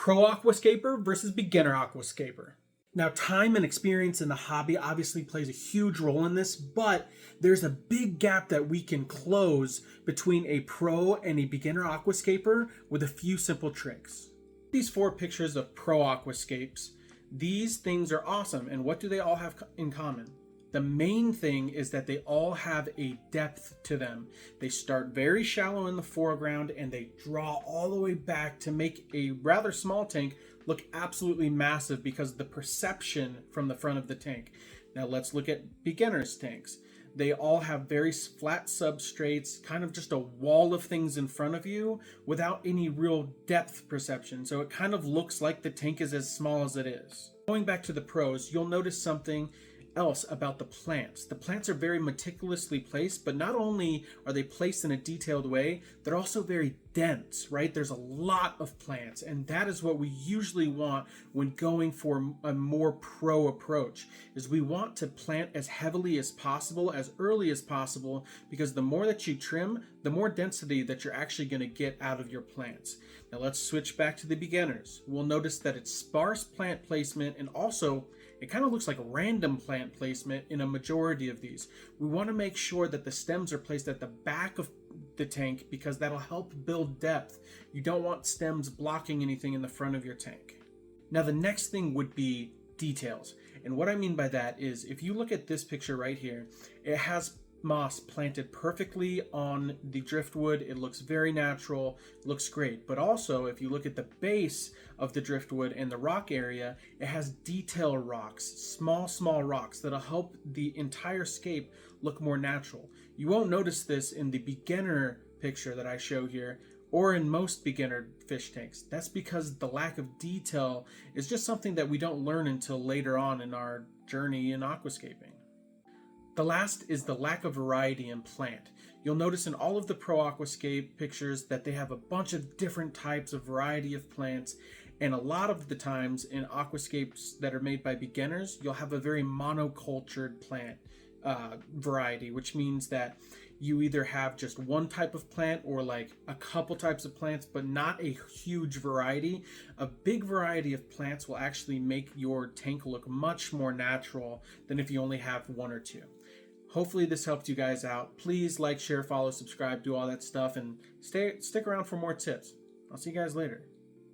pro aquascaper versus beginner aquascaper. Now, time and experience in the hobby obviously plays a huge role in this, but there's a big gap that we can close between a pro and a beginner aquascaper with a few simple tricks. These 4 pictures of pro aquascapes, these things are awesome, and what do they all have in common? The main thing is that they all have a depth to them. They start very shallow in the foreground and they draw all the way back to make a rather small tank look absolutely massive because of the perception from the front of the tank. Now let's look at beginners tanks. They all have very flat substrates, kind of just a wall of things in front of you without any real depth perception. So it kind of looks like the tank is as small as it is. Going back to the pros, you'll notice something else about the plants. The plants are very meticulously placed, but not only are they placed in a detailed way, they're also very dense, right? There's a lot of plants, and that is what we usually want when going for a more pro approach, is we want to plant as heavily as possible, as early as possible, because the more that you trim, the more density that you're actually going to get out of your plants. Now let's switch back to the beginners. We'll notice that it's sparse plant placement, and also it kind of looks like random plant placement in a majority of these. We want to make sure that the stems are placed at the back of the tank because that'll help build depth. You don't want stems blocking anything in the front of your tank. Now the next thing would be details. And what I mean by that is if you look at this picture right here, it has moss planted perfectly on the driftwood. It looks very natural, looks great. But also, if you look at the base of the driftwood and the rock area, it has detail rocks, small rocks that'll help the entire scape look more natural. You won't notice this in the beginner picture that I show here, or in most beginner fish tanks. That's because the lack of detail is just something that we don't learn until later on in our journey in aquascaping. The last is the lack of variety in plant. You'll notice in all of the pro aquascape pictures that they have a bunch of different types of variety of plants, and a lot of the times in aquascapes that are made by beginners, you'll have a very monocultured plant variety, which means that you either have just one type of plant or like a couple types of plants, but not a huge variety. A big variety of plants will actually make your tank look much more natural than if you only have 1 or 2. Hopefully this helped you guys out. Please like, share, follow, subscribe, do all that stuff, and stick around for more tips. I'll see you guys later.